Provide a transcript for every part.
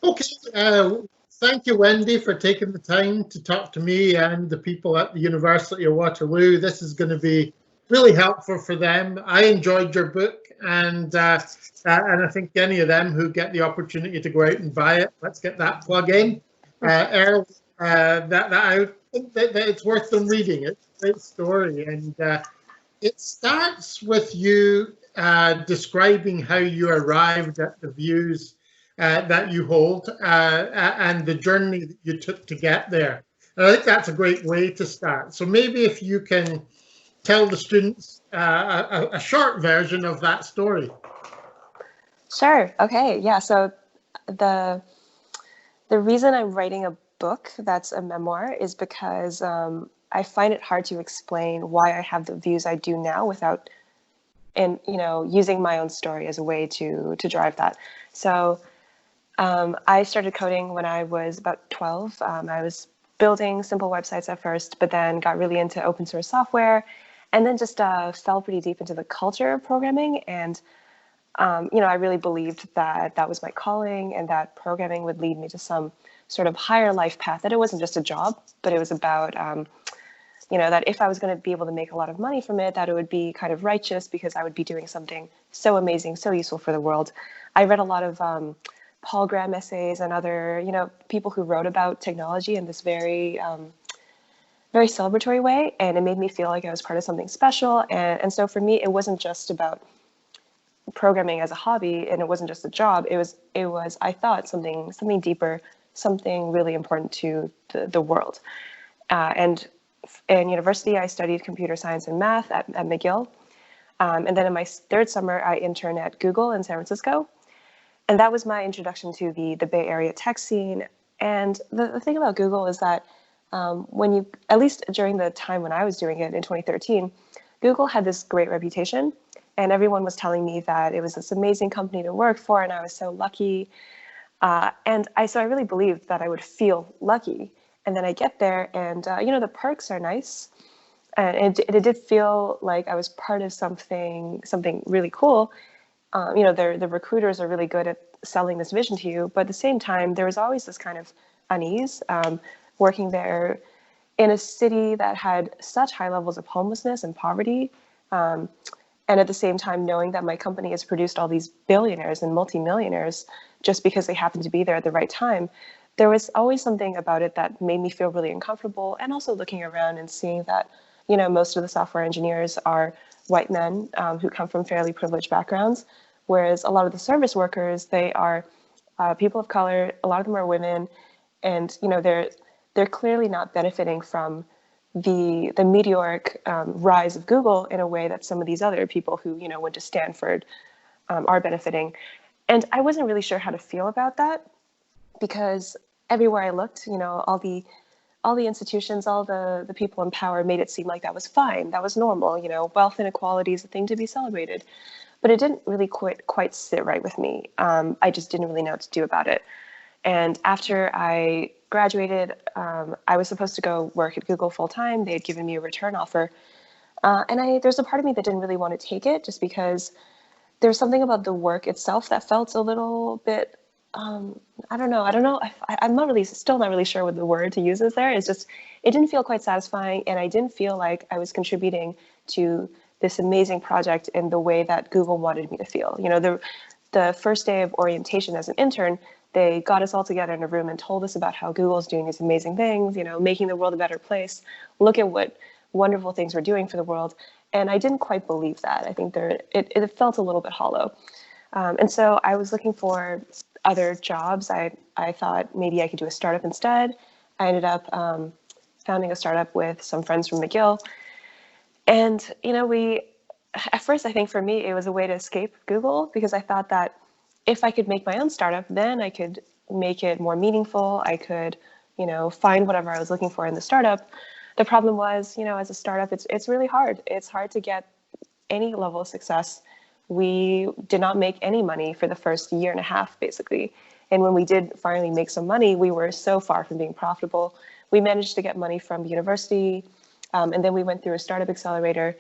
Okay, thank you, Wendy, for taking the time to talk to me and the people at the University of Waterloo. This is going to be really helpful for them. I enjoyed your book, and I think any of them who get the opportunity to go out and buy it, let's get that plug in. Earl, that I think that it's worth them reading. It's a great story, and it starts with you describing how you arrived at the views that you hold and the journey that you took to get there. And I think that's a great way to start. So maybe if you can tell the students a short version of that story. Sure. Okay. Yeah. So the reason I'm writing a book that's a memoir is because I find it hard to explain why I have the views I do now without, using my own story as a way to drive that. So I started coding when I was about 12. I was building simple websites at first, but then got really into open source software, and then just fell pretty deep into the culture of programming. And I really believed that that was my calling, and that programming would lead me to some sort of higher life path. That it wasn't just a job, but it was about that if I was going to be able to make a lot of money from it, that it would be kind of righteous because I would be doing something so amazing, so useful for the world. I read a lot of Paul Graham essays and other, people who wrote about technology in this very, very celebratory way, and it made me feel like I was part of something special. And so for me, it wasn't just about programming as a hobby, and it wasn't just a job. It was I thought something deeper, something really important to the world. And in university, I studied computer science and math at McGill. And then in my third summer, I interned at Google in San Francisco. And that was my introduction to the Bay Area tech scene. And the thing about Google is that at least during the time when I was doing it in 2013, Google had this great reputation. And everyone was telling me that it was this amazing company to work for, and I was so lucky. And so I really believed that I would feel lucky. And then I get there, and the perks are nice, and it did feel like I was part of something really cool. The recruiters are really good at selling this vision to you, but at the same time, there was always this kind of unease working there in a city that had such high levels of homelessness and poverty. And at the same time, knowing that my company has produced all these billionaires and multimillionaires just because they happened to be there at the right time, there was always something about it that made me feel really uncomfortable. And also looking around and seeing that, most of the software engineers are white men who come from fairly privileged backgrounds, whereas a lot of the service workers, they are people of color. A lot of them are women, and they're clearly not benefiting from the meteoric rise of Google in a way that some of these other people who went to Stanford are benefiting. And I wasn't really sure how to feel about that, because everywhere I looked, all the institutions, all the people in power made it seem like that was fine, that was normal. Wealth inequality is a thing to be celebrated. But it didn't really quite sit right with me. I just didn't really know what to do about it. And after I graduated, I was supposed to go work at Google full time. They had given me a return offer. And there's a part of me that didn't really want to take it, just because there's something about the work itself that felt a little bit, I don't know. I'm still not really sure what the word to use is there. It's just, it didn't feel quite satisfying. And I didn't feel like I was contributing to this amazing project in the way that Google wanted me to feel. The first day of orientation as an intern, they got us all together in a room and told us about how Google's doing these amazing things, making the world a better place. Look at what wonderful things we're doing for the world. And I didn't quite believe that. I think it felt a little bit hollow. And so I was looking for other jobs. I thought maybe I could do a startup instead. I ended up founding a startup with some friends from McGill. And, at first, I think for me, it was a way to escape Google, because I thought that if I could make my own startup, then I could make it more meaningful. I could, find whatever I was looking for in the startup. The problem was, as a startup, it's really hard. It's hard to get any level of success. We did not make any money for the first year and a half, basically. And when we did finally make some money, we were so far from being profitable. We managed to get money from the university, and then we went through a startup accelerator.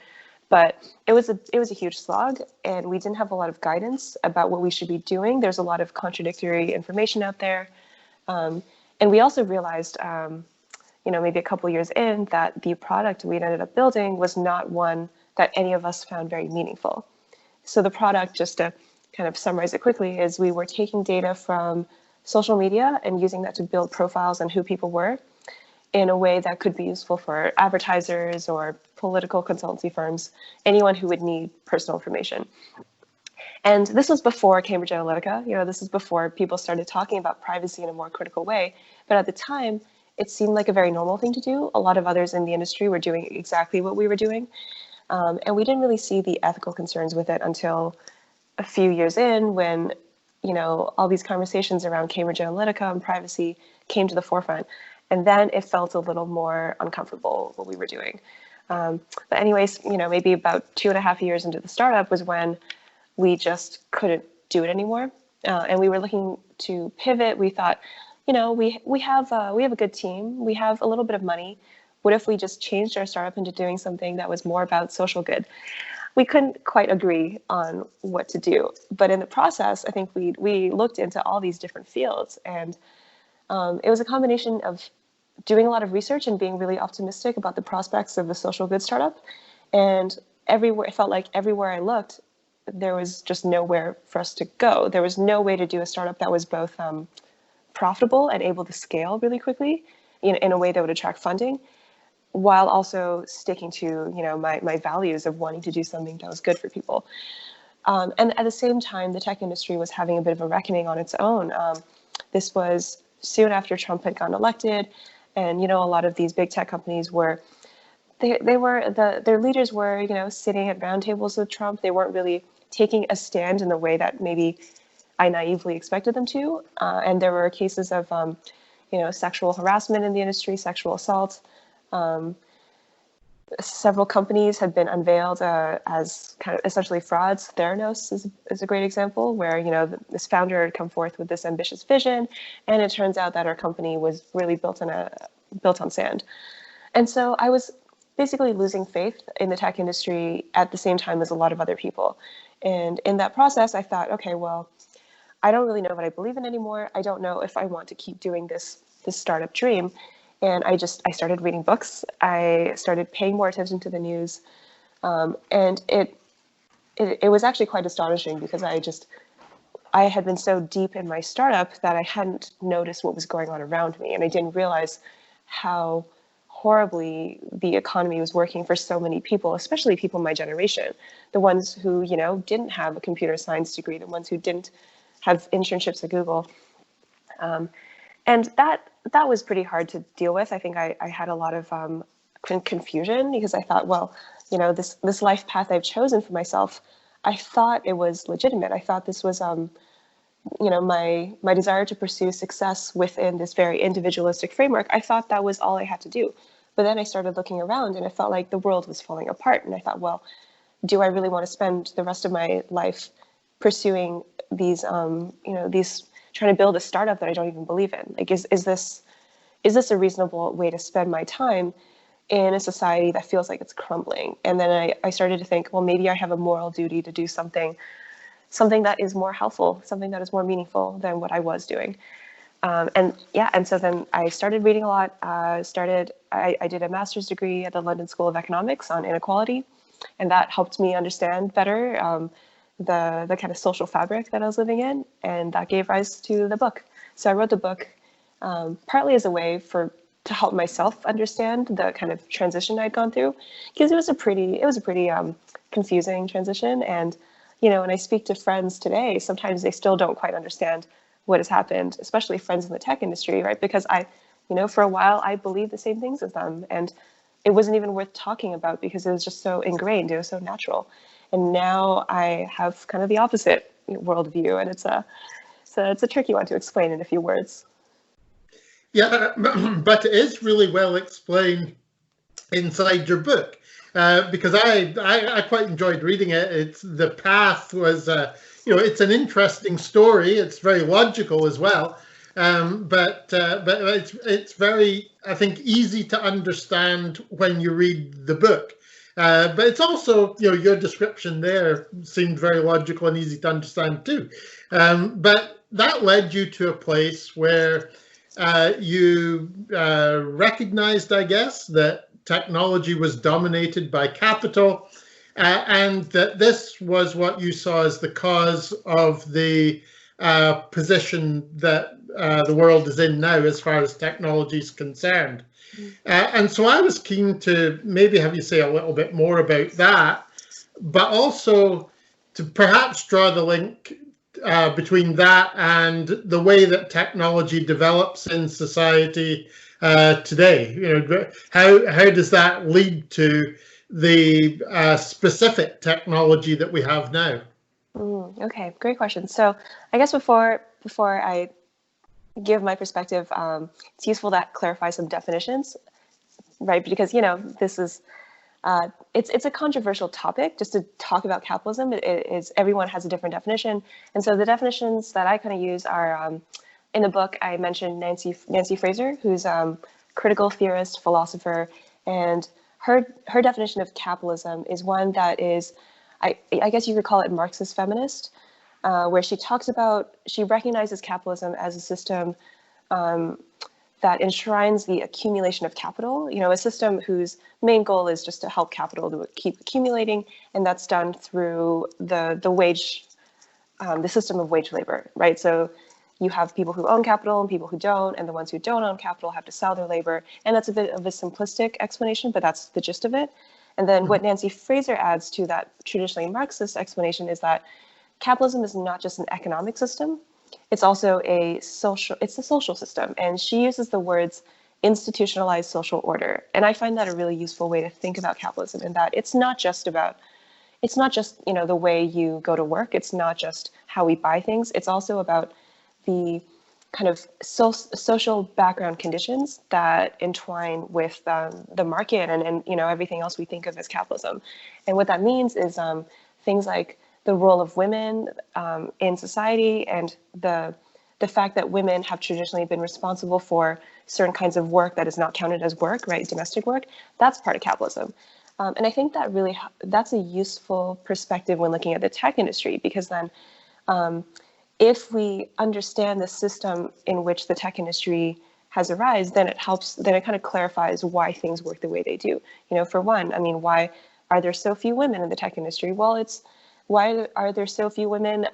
But it was a huge slog, and we didn't have a lot of guidance about what we should be doing. There's a lot of contradictory information out there. And we also realized, maybe a couple years in, that the product we ended up building was not one that any of us found very meaningful. So the product, just to kind of summarize it quickly, is we were taking data from social media and using that to build profiles on who people were in a way that could be useful for advertisers or political consultancy firms, anyone who would need personal information. And this was before Cambridge Analytica. This is before people started talking about privacy in a more critical way. But at the time, it seemed like a very normal thing to do. A lot of others in the industry were doing exactly what we were doing. And we didn't really see the ethical concerns with it until a few years in, when all these conversations around Cambridge Analytica and privacy came to the forefront. And then it felt a little more uncomfortable what we were doing. But anyways, maybe about 2.5 years into the startup was when we just couldn't do it anymore. And we were looking to pivot. We thought, we have a good team. We have a little bit of money. What if we just changed our startup into doing something that was more about social good? We couldn't quite agree on what to do. But in the process, I think we looked into all these different fields, and it was a combination of doing a lot of research and being really optimistic about the prospects of a social good startup. And it felt like everywhere I looked, there was just nowhere for us to go. There was no way to do a startup that was both profitable and able to scale really quickly in a way that would attract funding, while also sticking to my values of wanting to do something that was good for people. And at the same time, the tech industry was having a bit of a reckoning on its own. This was soon after Trump had gotten elected, and a lot of these big tech companies were their leaders were sitting at round tables with Trump. They weren't really taking a stand in the way that maybe I naively expected them to. And there were cases of sexual harassment in the industry, sexual assault. Several companies had been unveiled as kind of essentially frauds. Theranos is a great example, where this founder had come forth with this ambitious vision, and it turns out that our company was really built on sand. And so I was basically losing faith in the tech industry at the same time as a lot of other people. And in that process, I thought, okay, well, I don't really know what I believe in anymore. I don't know if I want to keep doing this startup dream. And I started reading books. I started paying more attention to the news. And it was actually quite astonishing, because I had been so deep in my startup that I hadn't noticed what was going on around me. And I didn't realize how horribly the economy was working for so many people, especially people my generation, the ones who, didn't have a computer science degree, the ones who didn't have internships at Google. And that was pretty hard to deal with. I think I had a lot of confusion, because I thought, well, this life path I've chosen for myself, I thought it was legitimate. I thought this was, my desire to pursue success within this very individualistic framework. I thought that was all I had to do. But then I started looking around, and it felt like the world was falling apart. And I thought, well, do I really want to spend the rest of my life pursuing these, trying to build a startup that I don't even believe in? Like, is this a reasonable way to spend my time in a society that feels like it's crumbling? And then I started to think, well, maybe I have a moral duty to do something that is more helpful, something that is more meaningful than what I was doing. And so then I started reading a lot. I did a master's degree at the London School of Economics on inequality, and that helped me understand better the kind of social fabric that I was living in, and that gave rise to the book. So I wrote the book partly as a way to help myself understand the kind of transition I'd gone through, because it was a pretty confusing transition. And when I speak to friends today, sometimes they still don't quite understand what has happened, especially friends in the tech industry, right? Because for a while I believed the same things as them, and it wasn't even worth talking about because it was just so ingrained, it was so natural. And now I have kind of the opposite worldview, and it's a tricky one to explain in a few words. Yeah, but it is really well explained inside your book, because I quite enjoyed reading it. The path was, it's an interesting story. It's very logical as well, but it's very, I think, easy to understand when you read the book. But it's also, your description there seemed very logical and easy to understand too. But that led you to a place where you recognized, I guess, that technology was dominated by capital, and that this was what you saw as the cause of the position that the world is in now as far as technology is concerned. And so I was keen to maybe have you say a little bit more about that, but also to perhaps draw the link between that and the way that technology develops in society today. How does that lead to the specific technology that we have now? Okay, great question. So I guess before I give my perspective, it's useful to clarify some definitions, right? Because this is it's a controversial topic just to talk about capitalism. It is everyone has a different definition, and so the definitions that I kind of use are in the book. I mentioned Nancy Fraser, who's critical theorist, philosopher, and her definition of capitalism is one that is, I guess you could call it Marxist feminist, where she recognizes capitalism as a system that enshrines the accumulation of capital, a system whose main goal is just to help capital to keep accumulating, and that's done through the system of wage labor, right? So you have people who own capital and people who don't, and the ones who don't own capital have to sell their labor, and that's a bit of a simplistic explanation, but that's the gist of it. And then what Nancy Fraser adds to that traditionally Marxist explanation is that capitalism is not just an economic system, it's also a social system. And she uses the words institutionalized social order. And I find that a really useful way to think about capitalism, in that it's not just the way you go to work. It's not just how we buy things. It's also about the kind of social background conditions that entwine with the market and everything else we think of as capitalism. And what that means is things like the role of women in society, and the fact that women have traditionally been responsible for certain kinds of work that is not counted as work, right? Domestic work, that's part of capitalism. And I think that's a useful perspective when looking at the tech industry, because then if we understand the system in which the tech industry has arisen, then it kind of clarifies why things work the way they do. For one, I mean, why are there so few women in the tech industry? Well, why are there so few women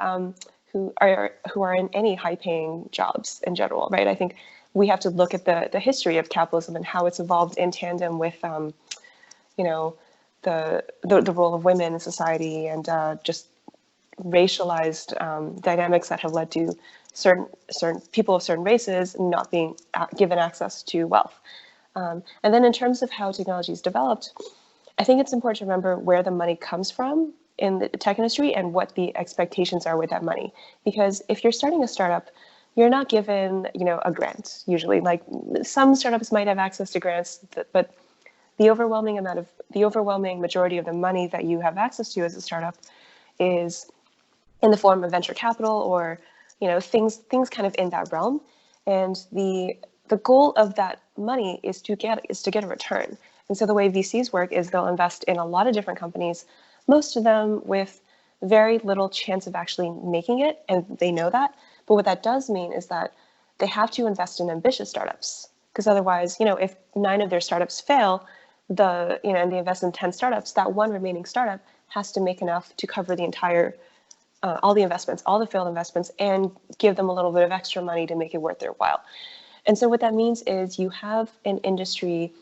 who are in any high-paying jobs in general, right? I think we have to look at the history of capitalism and how it's evolved in tandem with, the role of women in society, and just racialized dynamics that have led to certain people of certain races not being given access to wealth. And then in terms of how technology is developed, I think it's important to remember where the money comes from in the tech industry and what the expectations are with that money. Because if you're starting a startup, you're not given, a grant usually. Like some startups might have access to grants, but the overwhelming majority of the money that you have access to as a startup is in the form of venture capital or, things kind of in that realm. And the goal of that money is to get a return. And so the way VCs work is they'll invest in a lot of different companies, most of them with very little chance of actually making it, and they know that. But what that does mean is that they have to invest in ambitious startups, because otherwise, if 9 of their startups fail, and they invest in 10 startups, that one remaining startup has to make enough to cover the entire, all the investments, all the failed investments, and give them a little bit of extra money to make it worth their while. And so what that means is you have an industry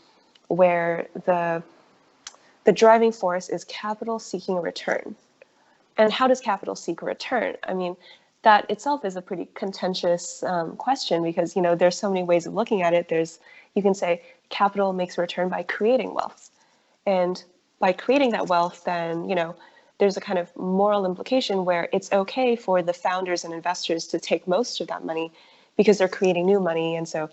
where the driving force is capital seeking a return. And how does capital seek a return? I mean, that itself is a pretty contentious question, because there's so many ways of looking at it. You can say capital makes a return by creating wealth, and by creating that wealth, then there's a kind of moral implication where it's okay for the founders and investors to take most of that money because they're creating new money, and so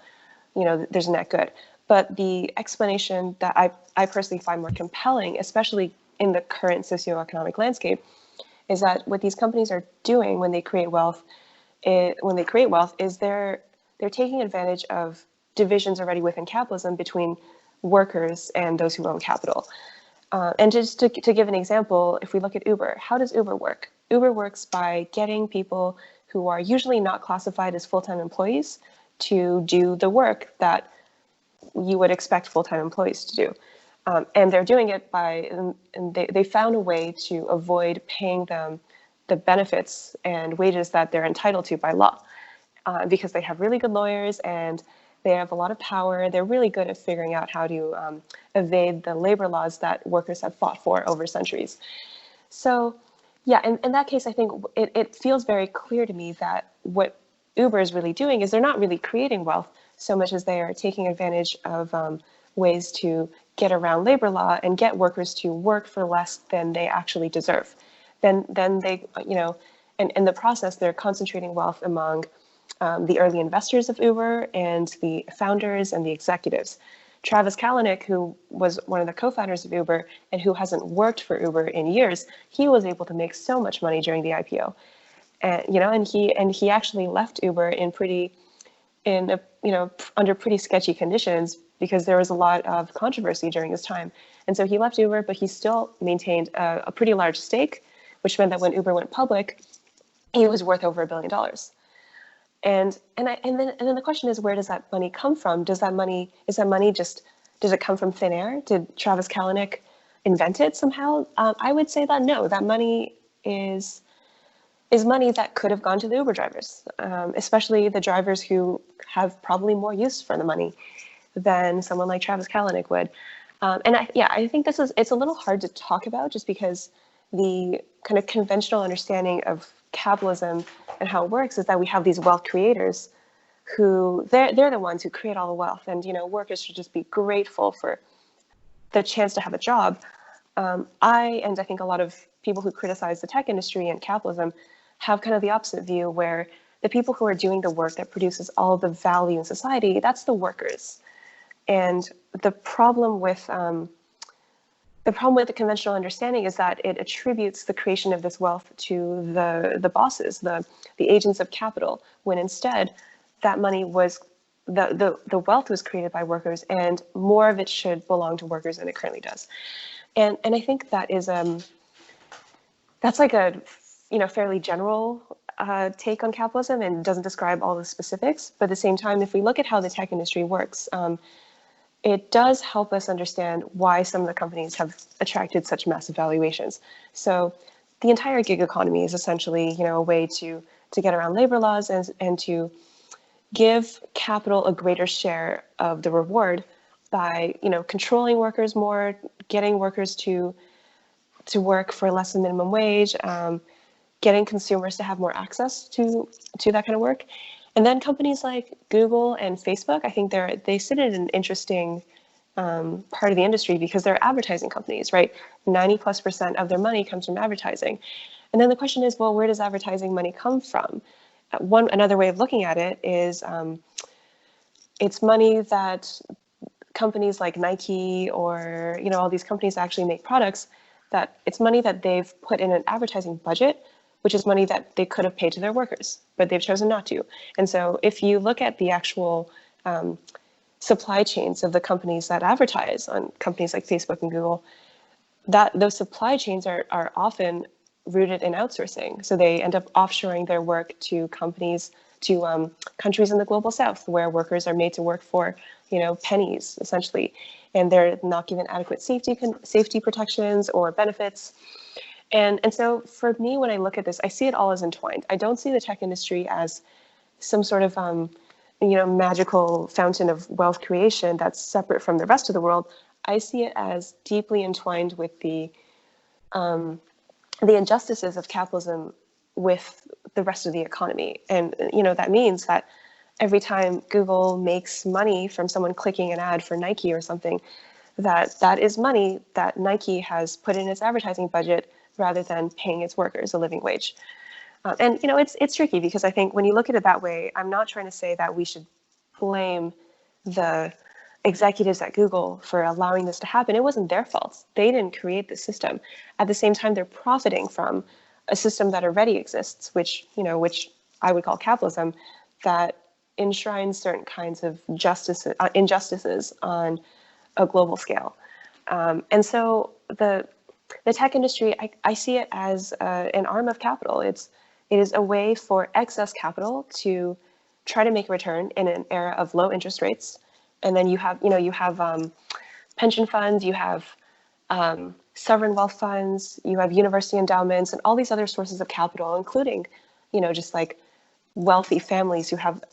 there's a net good. But the explanation that I personally find more compelling, especially in the current socioeconomic landscape, is that what these companies are doing when they create wealth, is they're taking advantage of divisions already within capitalism between workers and those who own capital. And just to give an example, if we look at Uber, how does Uber work? Uber works by getting people who are usually not classified as full-time employees to do the work that you would expect full-time employees to do. And they're doing it by, and they found a way to avoid paying them the benefits and wages that they're entitled to by law, because they have really good lawyers and they have a lot of power. They're really good at figuring out how to evade the labor laws that workers have fought for over centuries. So yeah, in that case, I think it feels very clear to me that what Uber is really doing is they're not really creating wealth so much as they are taking advantage of ways to get around labor law and get workers to work for less than they actually deserve. Then they, and in the process, they're concentrating wealth among the early investors of Uber and the founders and the executives. Travis Kalanick, who was one of the co-founders of Uber and who hasn't worked for Uber in years, he was able to make so much money during the IPO, and he actually left Uber under pretty sketchy conditions because there was a lot of controversy during his time, and so he left Uber, but he still maintained a pretty large stake, which meant that when Uber went public, he was worth over $1 billion. And then the question is, where does that money come from? Does it come from thin air? Did Travis Kalanick invent it somehow? I would say that no, that money is money that could have gone to the Uber drivers, especially the drivers who have probably more use for the money than someone like Travis Kalanick would. I think it's a little hard to talk about just because the kind of conventional understanding of capitalism and how it works is that we have these wealth creators who they're the ones who create all the wealth, and workers should just be grateful for the chance to have a job. I think a lot of people who criticize the tech industry and capitalism have kind of the opposite view, where the people who are doing the work that produces all of the value in society, that's the workers. And the problem with the conventional understanding is that it attributes the creation of this wealth to the bosses, the agents of capital, when instead that money was, the wealth was created by workers, and more of it should belong to workers than it currently does. And I think that is that's like a fairly general take on capitalism and doesn't describe all the specifics. But at the same time, if we look at how the tech industry works, it does help us understand why some of the companies have attracted such massive valuations. So the entire gig economy is essentially, a way to get around labor laws and to give capital a greater share of the reward by, controlling workers more, getting workers to work for less than minimum wage, getting consumers to have more access to that kind of work. And then companies like Google and Facebook, I think they sit in an interesting part of the industry because they're advertising companies, right? 90+% of their money comes from advertising. And then the question is, well, where does advertising money come from? Another way of looking at it is it's money that companies like Nike or all these companies that actually make products, that it's money that they've put in an advertising budget, which is money that they could have paid to their workers, but they've chosen not to. And so if you look at the actual supply chains of the companies that advertise on companies like Facebook and Google, those supply chains are often rooted in outsourcing. So they end up offshoring their work to countries in the global south, where workers are made to work for pennies essentially, and they're not given adequate safety protections or benefits. And so for me, when I look at this, I see it all as entwined. I don't see the tech industry as some sort of magical fountain of wealth creation that's separate from the rest of the world. I see it as deeply entwined with the injustices of capitalism with the rest of the economy. And that means that every time Google makes money from someone clicking an ad for Nike or something, that is money that Nike has put in its advertising budget rather than paying its workers a living wage. And it's tricky because I think when you look at it that way, I'm not trying to say that we should blame the executives at Google for allowing this to happen. It wasn't their fault. They didn't create the system. At the same time, they're profiting from a system that already exists, which I would call capitalism, that enshrines certain kinds of injustices on a global scale. And so the tech industry, I see it as an arm of capital. It is a way for excess capital to try to make a return in an era of low interest rates. And then you have pension funds, you have sovereign wealth funds, you have university endowments, and all these other sources of capital, including, just like wealthy families who have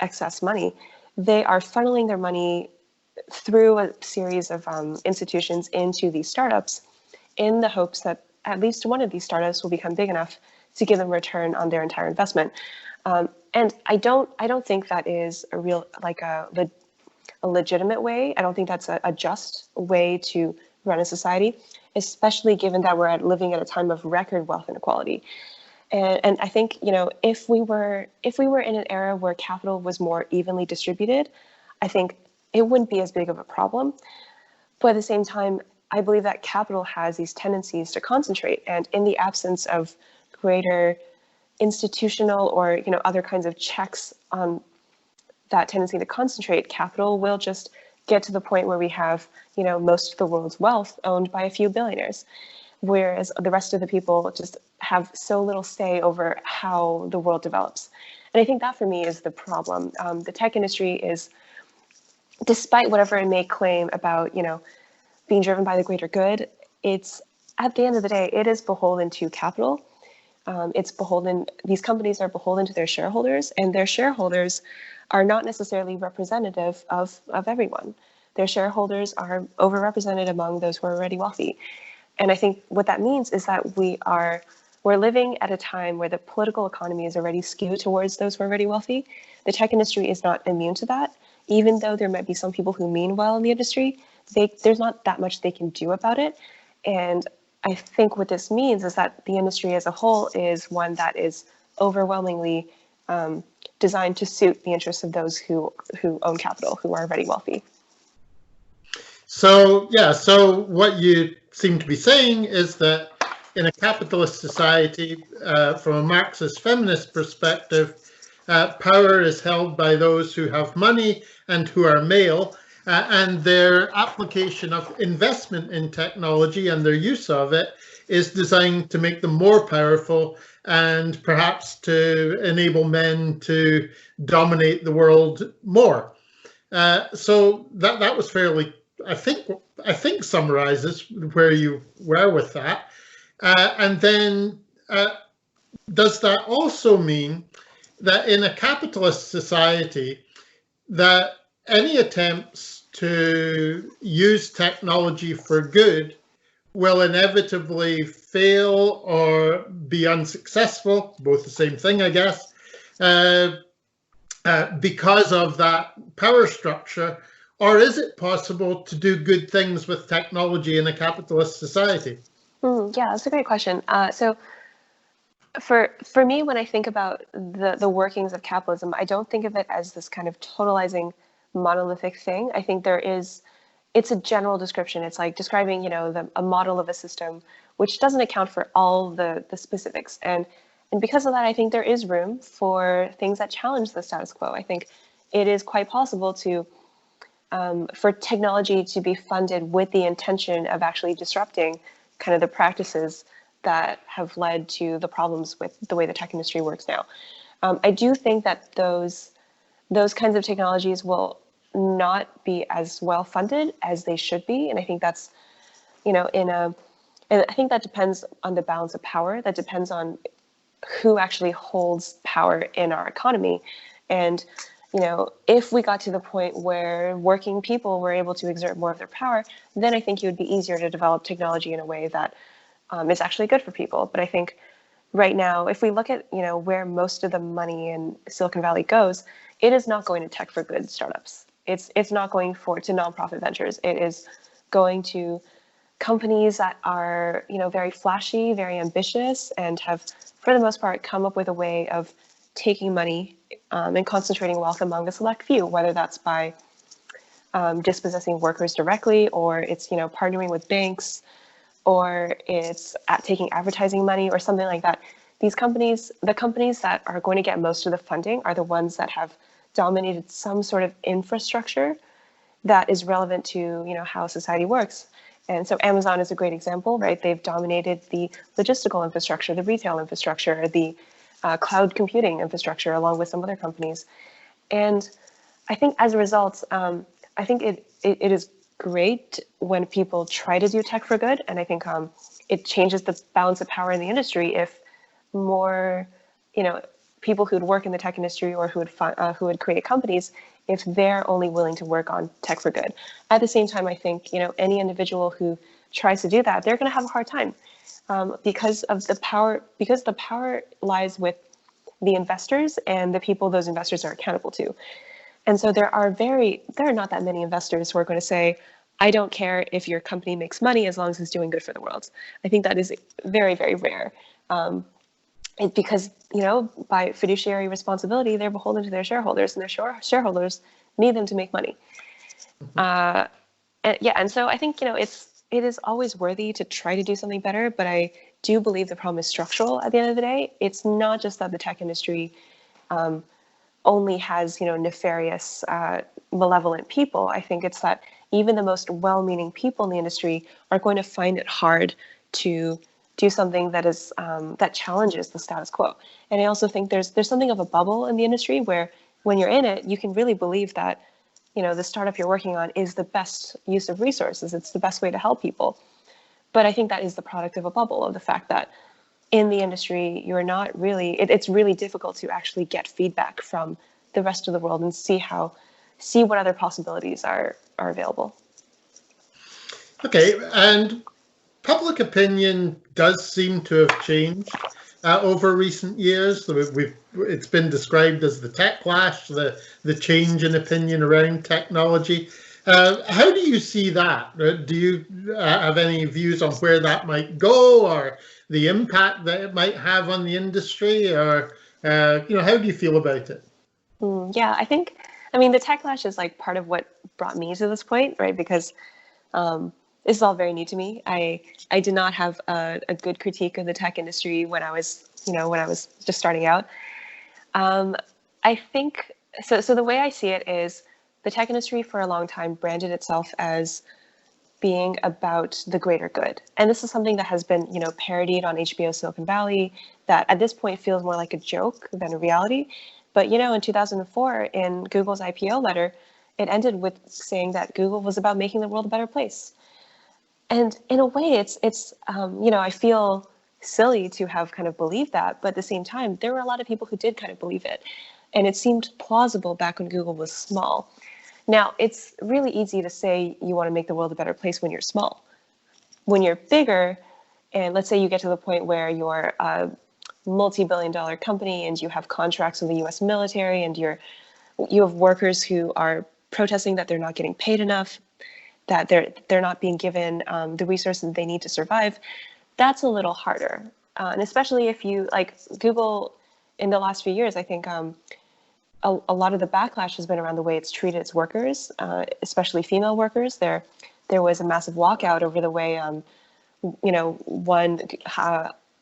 excess money. They are funneling their money through a series of institutions into these startups in the hopes that at least one of these startups will become big enough to give them a return on their entire investment. And I don't think that is a real, like a legitimate way. I don't think that's a just way to run a society, especially given that we're living at a time of record wealth inequality. And I think, if we were in an era where capital was more evenly distributed, I think it wouldn't be as big of a problem. But at the same time, I believe that capital has these tendencies to concentrate, and in the absence of greater institutional or other kinds of checks on that tendency to concentrate, capital will just get to the point where we have most of the world's wealth owned by a few billionaires, whereas the rest of the people just have so little say over how the world develops. And I think that for me is the problem. The tech industry is, despite whatever it may claim about being driven by the greater good, it's, at the end of the day, it is beholden to capital. These companies are beholden to their shareholders, and their shareholders are not necessarily representative of everyone. Their shareholders are overrepresented among those who are already wealthy. And I think what that means is that we're living at a time where the political economy is already skewed towards those who are already wealthy. The tech industry is not immune to that. Even though there might be some people who mean well in the industry, there's not that much they can do about it. And I think what this means is that the industry as a whole is one that is overwhelmingly designed to suit the interests of those who own capital, who are already wealthy. So what you seem to be saying is that in a capitalist society, from a Marxist feminist perspective, power is held by those who have money and who are male, and their application of investment in technology and their use of it is designed to make them more powerful and perhaps to enable men to dominate the world more. So that was fairly, I think summarizes where you were with that. And then does that also mean that in a capitalist society, that any attempts to use technology for good will inevitably fail or be unsuccessful, both the same thing, I guess, because of that power structure? Or is it possible to do good things with technology in a capitalist society? Yeah, that's a great question. So for me, when I think about the workings of capitalism, I don't think of it as this kind of totalizing monolithic thing. I think it's a general description. It's like describing, a model of a system, which doesn't account for all the specifics. And because of that, I think there is room for things that challenge the status quo. I think it is quite possible for technology to be funded with the intention of actually disrupting kind of the practices that have led to the problems with the way the tech industry works now. I do think that those kinds of technologies will not be as well funded as they should be, and I think that's, and I think that depends on the balance of power. That depends on who actually holds power in our economy, and if we got to the point where working people were able to exert more of their power, then I think it would be easier to develop technology in a way that is actually good for people. But I think right now, if we look at where most of the money in Silicon Valley goes, it is not going to tech for good startups. It's not going to nonprofit ventures. It is going to companies that are very flashy, very ambitious, and have, for the most part, come up with a way of taking money and concentrating wealth among the select few, whether that's by dispossessing workers directly, or it's partnering with banks, or it's taking advertising money or something like that. These companies, the companies that are going to get most of the funding, are the ones that have dominated some sort of infrastructure that is relevant to how society works. And so Amazon is a great example, right? They've dominated the logistical infrastructure, the retail infrastructure, the cloud computing infrastructure, along with some other companies. And I think as a result, I think it is great when people try to do tech for good. And I think it changes the balance of power in the industry if more, people who would work in the tech industry or who would create companies, if they're only willing to work on tech for good. At the same time, I think, any individual who tries to do that, they're going to have a hard time because the power lies with the investors and the people those investors are accountable to. And so there are not that many investors who are going to say, I don't care if your company makes money as long as it's doing good for the world. I think that is very, very rare. Because, by fiduciary responsibility, they're beholden to their shareholders, and their shareholders need them to make money. And so I think, it is always worthy to try to do something better, but I do believe the problem is structural at the end of the day. It's not just that the tech industry only has, nefarious, malevolent people. I think it's that even the most well-meaning people in the industry are going to find it hard to do something that is that challenges the status quo. And I also think there's something of a bubble in the industry where when you're in it, you can really believe that, the startup you're working on is the best use of resources. It's the best way to help people. But I think that is the product of a bubble, of the fact that in the industry, you're not really, it's really difficult to actually get feedback from the rest of the world and see what other possibilities are available. Okay, and public opinion does seem to have changed over recent years. It's been described as the tech clash, the change in opinion around technology. How do you see that? Do you have any views on where that might go, or the impact that it might have on the industry, or how do you feel about it? Yeah, the tech clash is like part of what brought me to this point, right? Because this is all very new to me. I did not have a good critique of the tech industry when I was just starting out. I think so. So the way I see it is the tech industry for a long time branded itself as being about the greater good. And this is something that has been, parodied on HBO Silicon Valley, that at this point feels more like a joke than a reality. But, in 2004, in Google's IPO letter, it ended with saying that Google was about making the world a better place. And in a way, it's I feel silly to have kind of believed that, but at the same time, there were a lot of people who did kind of believe it. And it seemed plausible back when Google was small. Now, it's really easy to say you want to make the world a better place when you're small. When you're bigger, and let's say you get to the point where you're a multi-billion-dollar company and you have contracts with the US military and you have workers who are protesting that they're not getting paid enough, that they're not being given the resources they need to survive, that's a little harder. And especially if you, like Google, in the last few years, I think a lot of the backlash has been around the way it's treated its workers, especially female workers. There was a massive walkout over the way, one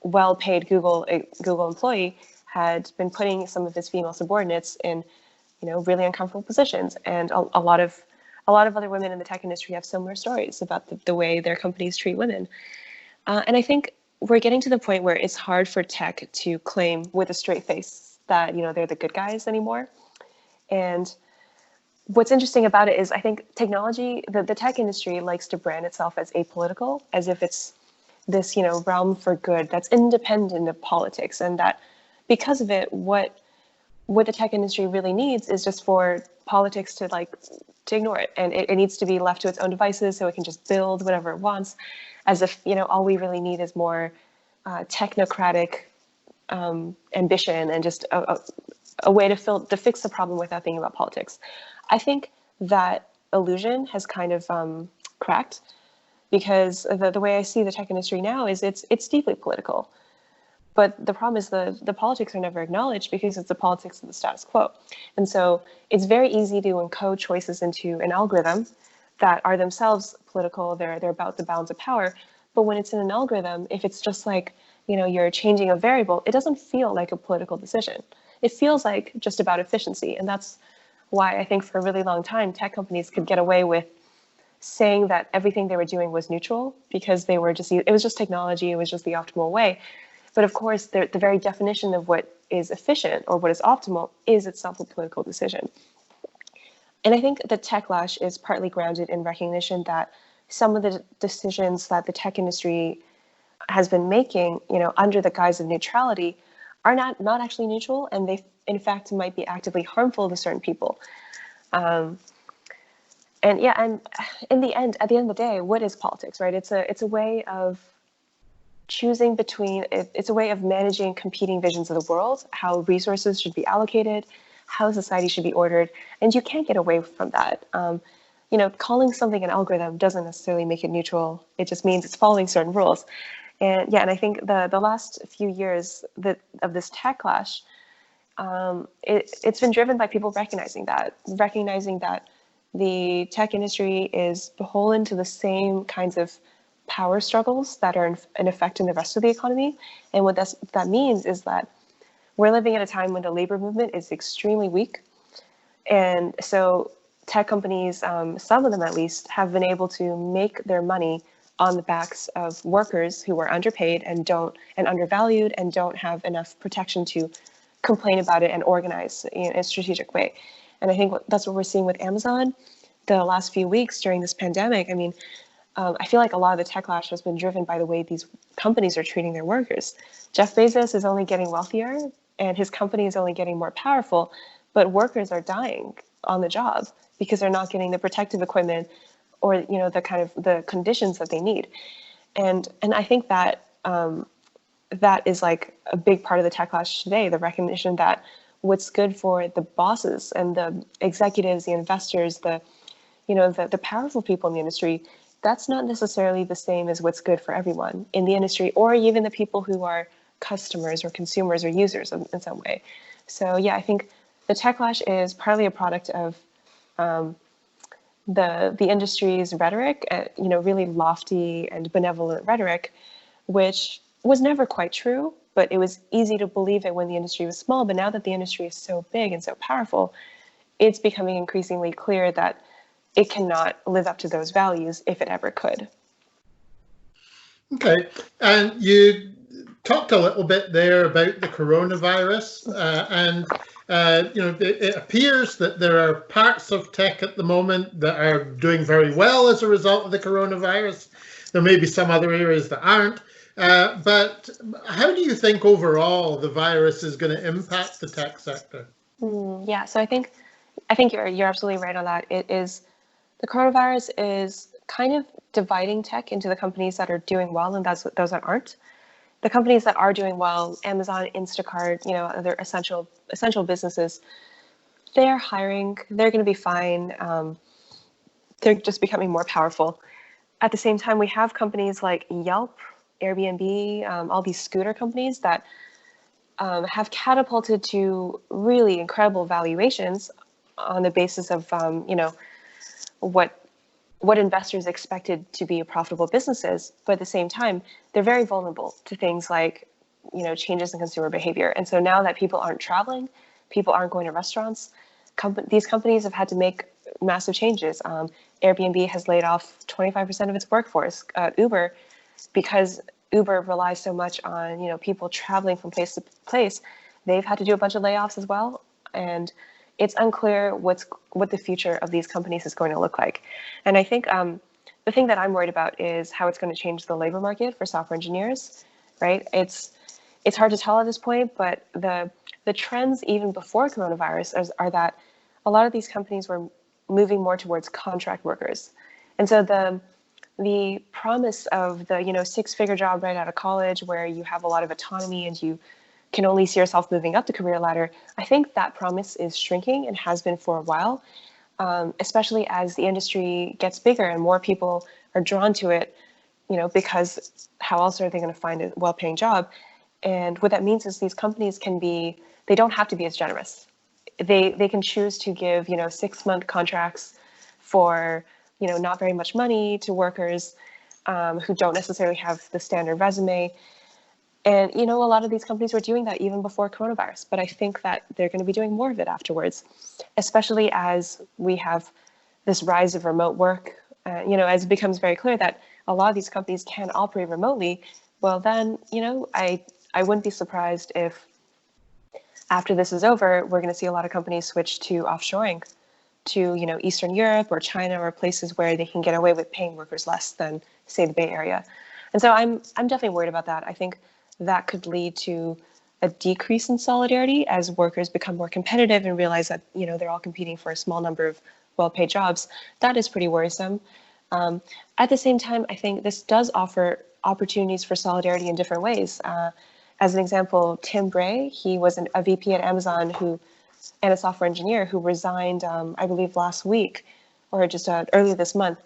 well-paid Google employee had been putting some of his female subordinates in, really uncomfortable positions. And a lot of other women in the tech industry have similar stories about the way their companies treat women. And I think we're getting to the point where it's hard for tech to claim with a straight face that, they're the good guys anymore. And what's interesting about it is I think technology, the tech industry likes to brand itself as apolitical, as if it's this, realm for good that's independent of politics. And that because of it, what the tech industry really needs is just for politics to ignore it. And it needs to be left to its own devices so it can just build whatever it wants, as if, all we really need is more technocratic ambition and just a way to fix the problem without thinking about politics. I think that illusion has kind of cracked, because the way I see the tech industry now is it's deeply political. But the problem is the politics are never acknowledged because it's the politics of the status quo. And so it's very easy to encode choices into an algorithm that are themselves political. They're about the balance of power. But when it's in an algorithm, if it's just like, you're changing a variable, it doesn't feel like a political decision. It feels like just about efficiency. And that's why I think for a really long time, tech companies could get away with saying that everything they were doing was neutral because they were just, it was just technology, it was just the optimal way. But of course, the very definition of what is efficient or what is optimal is itself a political decision. And I think the techlash is partly grounded in recognition that some of the decisions that the tech industry has been making, under the guise of neutrality, are not actually neutral, and they, in fact, might be actively harmful to certain people. And in the end, at the end of the day, what is politics, right? It's a way of choosing between, it's a way of managing competing visions of the world, how resources should be allocated, how society should be ordered, and you can't get away from that. Calling something an algorithm doesn't necessarily make it neutral. It just means it's following certain rules. And I think the last few years of this techlash, it's been driven by people recognizing that the tech industry is beholden to the same kinds of power struggles that are in effect in the rest of the economy. And what that means is that we're living at a time when the labor movement is extremely weak. And so tech companies, some of them at least, have been able to make their money on the backs of workers who are underpaid and undervalued and don't have enough protection to complain about it and organize in a strategic way. And I think that's what we're seeing with Amazon the last few weeks during this pandemic. I mean, I feel like a lot of the techlash has been driven by the way these companies are treating their workers. Jeff Bezos is only getting wealthier and his company is only getting more powerful, but workers are dying on the job because they're not getting the protective equipment or the conditions that they need. And I think that that is like a big part of the techlash today, the recognition that what's good for the bosses and the executives, the investors, the powerful people in the industry, that's not necessarily the same as what's good for everyone in the industry, or even the people who are customers or consumers or users in some way. So yeah, I think the techlash is partly a product of the industry's rhetoric, really lofty and benevolent rhetoric, which was never quite true, but it was easy to believe it when the industry was small. But now that the industry is so big and so powerful, it's becoming increasingly clear that it cannot live up to those values if it ever could. Okay, and you talked a little bit there about the coronavirus, it appears that there are parts of tech at the moment that are doing very well as a result of the coronavirus. There may be some other areas that aren't. But how do you think overall the virus is going to impact the tech sector? Yeah, so I think you're absolutely right on that. The coronavirus is kind of dividing tech into the companies that are doing well and those that aren't. The companies that are doing well, Amazon, Instacart, other essential businesses, they're hiring, they're going to be fine. They're just becoming more powerful. At the same time, we have companies like Yelp, Airbnb, all these scooter companies that have catapulted to really incredible valuations on the basis of what investors expected to be profitable businesses. But at the same time, they're very vulnerable to things like changes in consumer behavior. And so now that people aren't traveling, people aren't going to restaurants, these companies have had to make massive changes. Airbnb has laid off 25% of its workforce. Uber, because Uber relies so much on people traveling from place to place, they've had to do a bunch of layoffs as well. And it's unclear what the future of these companies is going to look like. And I think the thing that I'm worried about is how it's going to change the labor market for software engineers, right? It's hard to tell at this point, but the trends even before coronavirus are that a lot of these companies were moving more towards contract workers. And so the promise of the six-figure job right out of college where you have a lot of autonomy and you can only see yourself moving up the career ladder, I think that promise is shrinking and has been for a while, especially as the industry gets bigger and more people are drawn to it, because how else are they going to find a well-paying job? And what that means is these companies they don't have to be as generous. They can choose to give 6-month contracts for not very much money to workers who don't necessarily have the standard resume. And a lot of these companies were doing that even before coronavirus, but I think that they're going to be doing more of it afterwards, especially as we have this rise of remote work as it becomes very clear that a lot of these companies can operate remotely, well then, I wouldn't be surprised if after this is over, we're going to see a lot of companies switch to offshoring to, Eastern Europe or China or places where they can get away with paying workers less than, say, the Bay Area. And so I'm definitely worried about that. I think that could lead to a decrease in solidarity as workers become more competitive and realize that, they're all competing for a small number of well-paid jobs. That is pretty worrisome. At the same time, I think this does offer opportunities for solidarity in different ways. As an example, Tim Bray, he was a VP at Amazon and a software engineer who resigned, I believe, last week or just earlier this month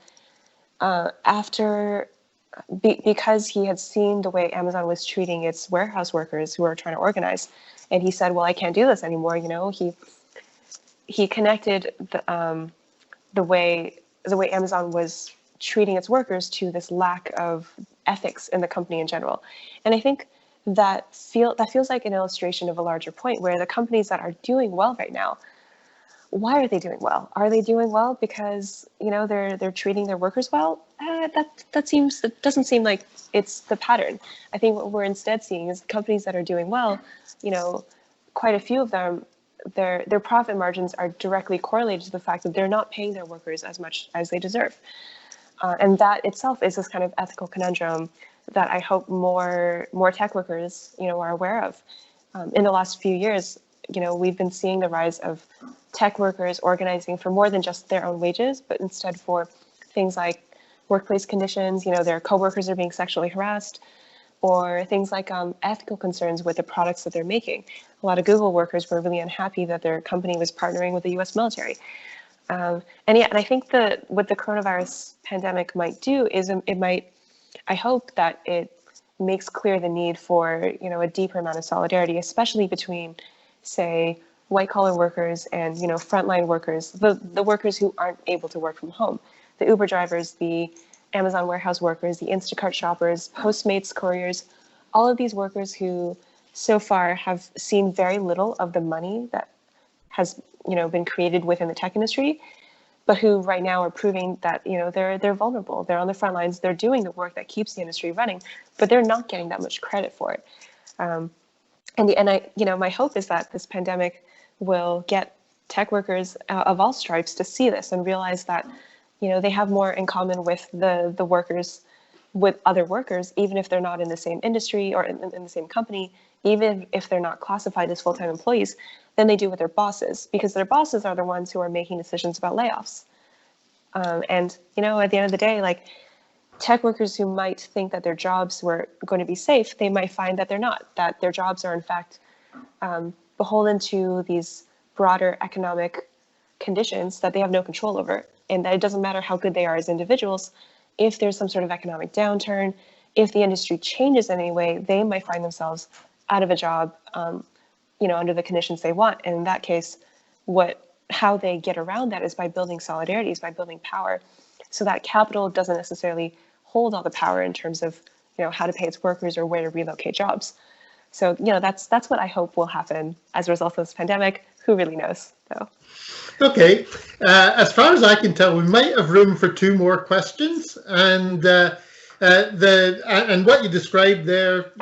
because he had seen the way Amazon was treating its warehouse workers who were trying to organize. And he said, well, I can't do this anymore. He connected the way Amazon was treating its workers to this lack of ethics in the company in general. And I think that feels like an illustration of a larger point where the companies that are doing well right now, why are they doing well? Are they doing well because they're treating their workers well? It doesn't seem like it's the pattern. I think what we're instead seeing is companies that are doing well, quite a few of them, their profit margins are directly correlated to the fact that they're not paying their workers as much as they deserve. And that itself is this kind of ethical conundrum that I hope more tech workers, are aware of. In the last few years, we've been seeing the rise of tech workers organizing for more than just their own wages, but instead for things like workplace conditions, their coworkers are being sexually harassed, or things like ethical concerns with the products that they're making. A lot of Google workers were really unhappy that their company was partnering with the US military. And I think that what the coronavirus pandemic might do is I hope that it makes clear the need for, a deeper amount of solidarity, especially between, say, white collar workers and, frontline workers, the workers who aren't able to work from home, the Uber drivers, the Amazon warehouse workers, the Instacart shoppers, Postmates couriers, all of these workers who so far have seen very little of the money that has, been created within the tech industry, but who right now are proving that, they're vulnerable. They're on the front lines. They're doing the work that keeps the industry running, but they're not getting that much credit for it. My hope is that this pandemic will get tech workers of all stripes to see this and realize that, they have more in common with the workers, with other workers, even if they're not in the same industry or in the same company, even if they're not classified as full-time employees, than they do with their bosses, because their bosses are the ones who are making decisions about layoffs. At the end of the day, like, tech workers who might think that their jobs were going to be safe, they might find that they're not, that their jobs are in fact beholden to these broader economic conditions that they have no control over, and that it doesn't matter how good they are as individuals. If there's some sort of economic downturn, if the industry changes in any way, they might find themselves out of a job, under the conditions they want. And in that case, how they get around that is by building solidarity, is by building power, so that capital doesn't necessarily hold all the power in terms of, how to pay its workers or where to relocate jobs. So, that's what I hope will happen as a result of this pandemic. Who really knows, though? Okay, as far as I can tell, we might have room for two more questions, and what you described there,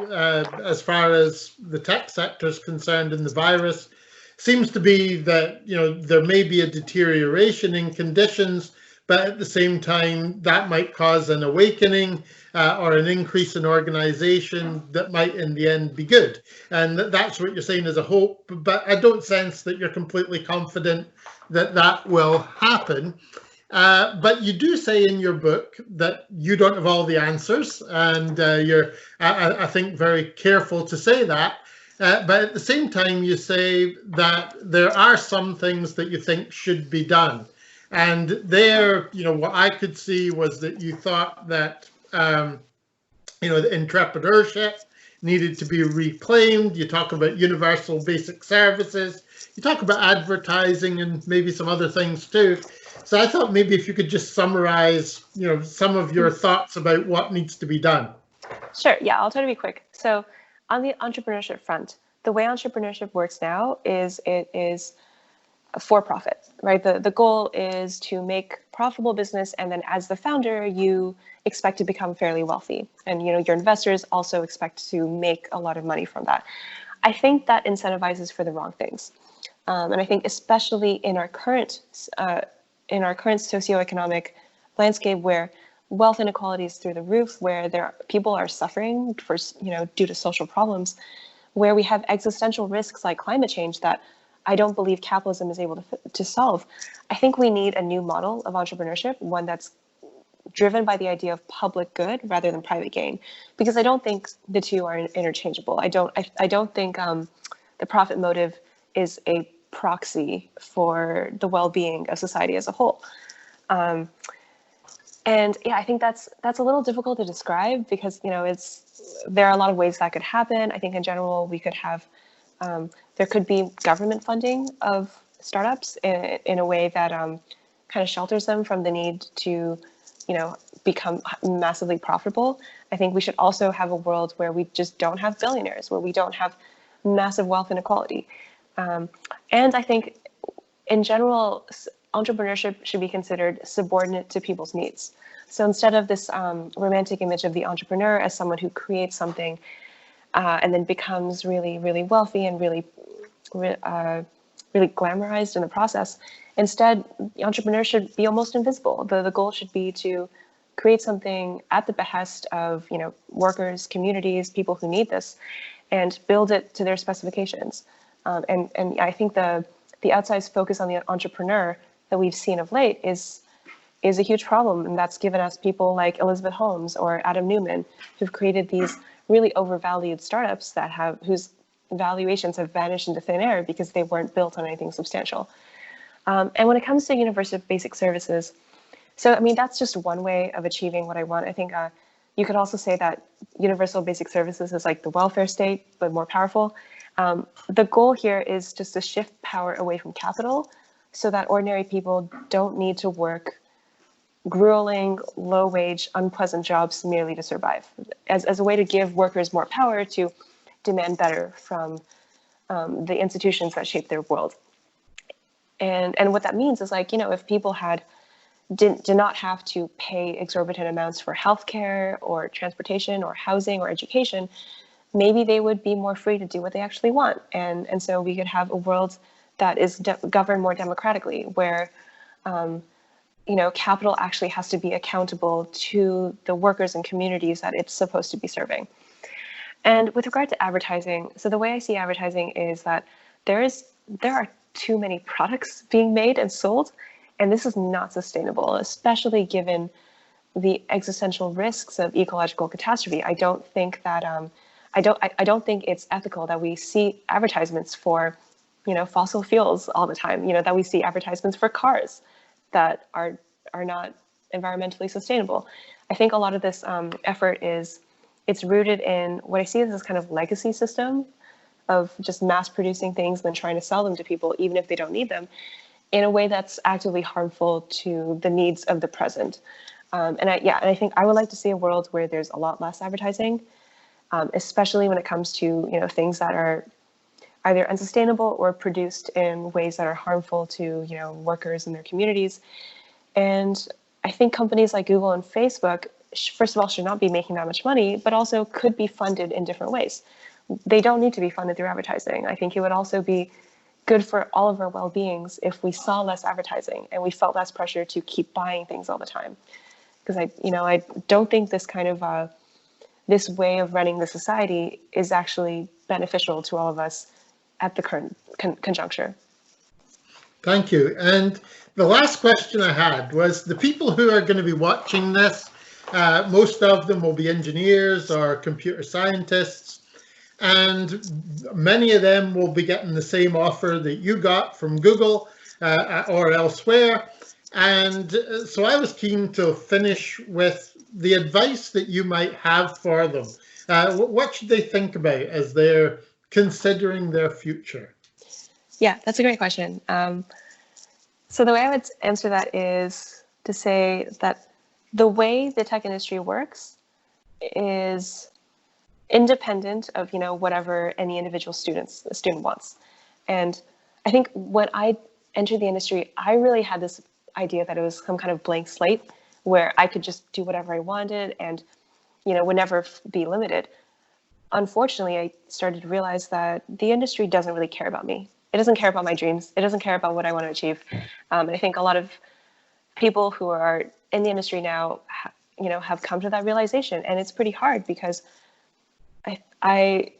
as far as the tech sector is concerned in the virus, seems to be that there may be a deterioration in conditions, but at the same time that might cause an awakening or an increase in organization that might in the end be good. And that's what you're saying as a hope, but I don't sense that you're completely confident that that will happen. But you do say in your book that you don't have all the answers, and you're, I think, very careful to say that. But at the same time, you say that there are some things that you think should be done. And there, what I could see was that you thought that, the entrepreneurship needed to be reclaimed. You talk about universal basic services. You talk about advertising and maybe some other things too. So I thought maybe if you could just summarize, some of your thoughts about what needs to be done. Sure. Yeah, I'll try to be quick. So on the entrepreneurship front, the way entrepreneurship works now is it is for profit, right? The goal is to make profitable business, and then as the founder, you expect to become fairly wealthy, and your investors also expect to make a lot of money from that. I think that incentivizes for the wrong things, and I think especially in our current socioeconomic landscape, where wealth inequality is through the roof, where people are suffering for due to social problems, where we have existential risks like climate change that I don't believe capitalism is able to solve. I think we need a new model of entrepreneurship, one that's driven by the idea of public good rather than private gain, because I don't think the two are interchangeable. I don't think the profit motive is a proxy for the well-being of society as a whole. And yeah, I think that's a little difficult to describe, because there are a lot of ways that could happen. I think in general we could have there could be government funding of startups in a way that kind of shelters them from the need to become massively profitable. I think we should also have a world where we just don't have billionaires, where we don't have massive wealth inequality. And I think in general, entrepreneurship should be considered subordinate to people's needs. So instead of this romantic image of the entrepreneur as someone who creates something and then becomes really, really wealthy and really glamorized in the process, instead, the entrepreneur should be almost invisible. The goal should be to create something at the behest of workers, communities, people who need this, and build it to their specifications. And I think the outsized focus on the entrepreneur that we've seen of late is a huge problem, and that's given us people like Elizabeth Holmes or Adam Newman, who've created these really overvalued startups whose valuations have vanished into thin air because they weren't built on anything substantial. And when it comes to universal basic services, so I mean that's just one way of achieving what I want. I think you could also say that universal basic services is like the welfare state, but more powerful. The goal here is just to shift power away from capital, so that ordinary people don't need to work grueling, low-wage, unpleasant jobs merely to survive, as a way to give workers more power to demand better from the institutions that shape their world. And what that means is, like, if people did not have to pay exorbitant amounts for healthcare or transportation or housing or education, maybe they would be more free to do what they actually want. And so we could have a world that is governed more democratically, where capital actually has to be accountable to the workers and communities that it's supposed to be serving. And with regard to advertising, so the way I see advertising is that there are too many products being made and sold, and this is not sustainable, especially given the existential risks of ecological catastrophe. I don't think that I don't think it's ethical that we see advertisements for fossil fuels all the time. That we see advertisements for cars that are not environmentally sustainable. I think a lot of this effort it's rooted in what I see as this kind of legacy system of just mass producing things and then trying to sell them to people even if they don't need them, in a way that's actively harmful to the needs of the present. And I think I would like to see a world where there's a lot less advertising, especially when it comes to things that are either unsustainable or produced in ways that are harmful to workers and their communities. And I think companies like Google and Facebook, first of all, should not be making that much money, but also could be funded in different ways. They don't need to be funded through advertising. I think it would also be good for all of our well-beings if we saw less advertising and we felt less pressure to keep buying things all the time. Because I don't think this kind of this way of running the society is actually beneficial to all of us at the current conjuncture. Thank you. And the last question I had was, the people who are going to be watching this, most of them will be engineers or computer scientists, and many of them will be getting the same offer that you got from Google or elsewhere. And so I was keen to finish with the advice that you might have for them. What should they think about as they're considering their future? Yeah, that's a great question. So the way I would answer that is to say that the way the tech industry works is independent of whatever any individual student wants. And I think what I entered the industry, I really had this idea that it was some kind of blank slate where I could just do whatever I wanted and, would never be limited. Unfortunately, I started to realize that the industry doesn't really care about me. It doesn't care about my dreams. It doesn't care about what I want to achieve. And I think a lot of people who are in the industry now, have come to that realization, and it's pretty hard because I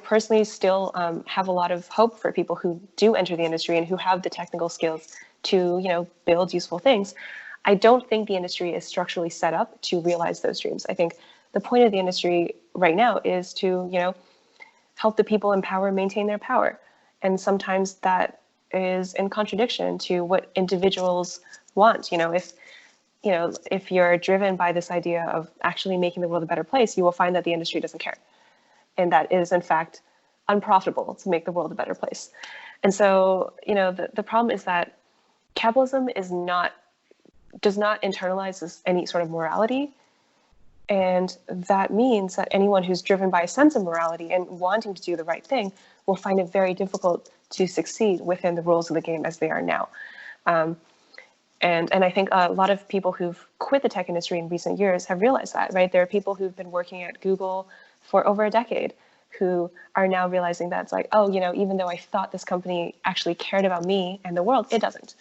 personally still have a lot of hope for people who do enter the industry and who have the technical skills to, build useful things. I don't think the industry is structurally set up to realize those dreams. I think the point of the industry right now is to, help the people in power maintain their power. And sometimes that is in contradiction to what individuals want. If you're driven by this idea of actually making the world a better place, you will find that the industry doesn't care. And that is, in fact, unprofitable to make the world a better place. And so, the problem is that capitalism does not internalize any sort of morality. And that means that anyone who's driven by a sense of morality and wanting to do the right thing will find it very difficult to succeed within the rules of the game as they are now. And I think a lot of people who've quit the tech industry in recent years have realized that, right? There are people who've been working at Google for over a decade who are now realizing that it's like, oh, even though I thought this company actually cared about me and the world, it doesn't.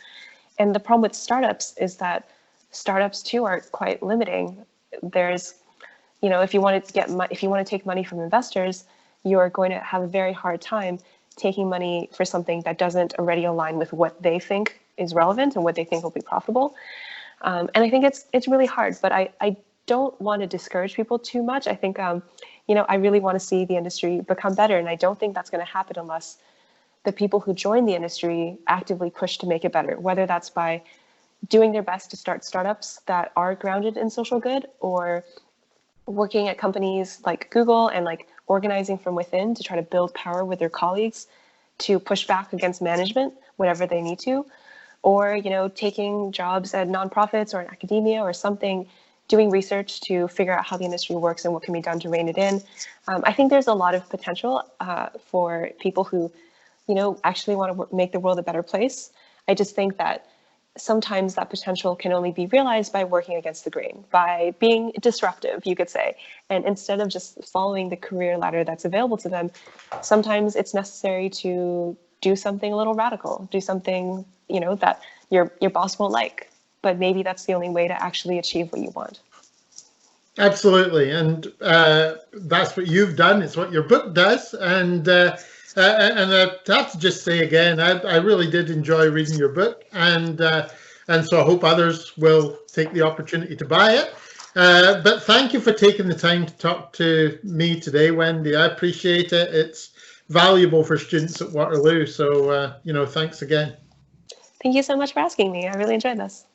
And the problem with startups is that startups too are quite limiting. There's, if you want to take money from investors, you're going to have a very hard time taking money for something that doesn't already align with what they think is relevant and what they think will be profitable. And I think it's really hard, but I don't want to discourage people too much. I think, I really want to see the industry become better. And I don't think that's going to happen unless the people who join the industry actively push to make it better, whether that's by doing their best to start startups that are grounded in social good, or working at companies like Google and like organizing from within to try to build power with their colleagues to push back against management whenever they need to, or, taking jobs at nonprofits or in academia or something, doing research to figure out how the industry works and what can be done to rein it in. I think there's a lot of potential for people who, actually want to make the world a better place. I just think that sometimes that potential can only be realized by working against the grain, by being disruptive, you could say. And instead of just following the career ladder that's available to them, sometimes it's necessary to do something a little radical, do something, that your boss won't like. But maybe that's the only way to actually achieve what you want. Absolutely. And that's what you've done. It's what your book does. And I have to just say again, I really did enjoy reading your book, and so I hope others will take the opportunity to buy it. But thank you for taking the time to talk to me today, Wendy. I appreciate it. It's valuable for students at Waterloo. So, thanks again. Thank you so much for asking me. I really enjoyed this.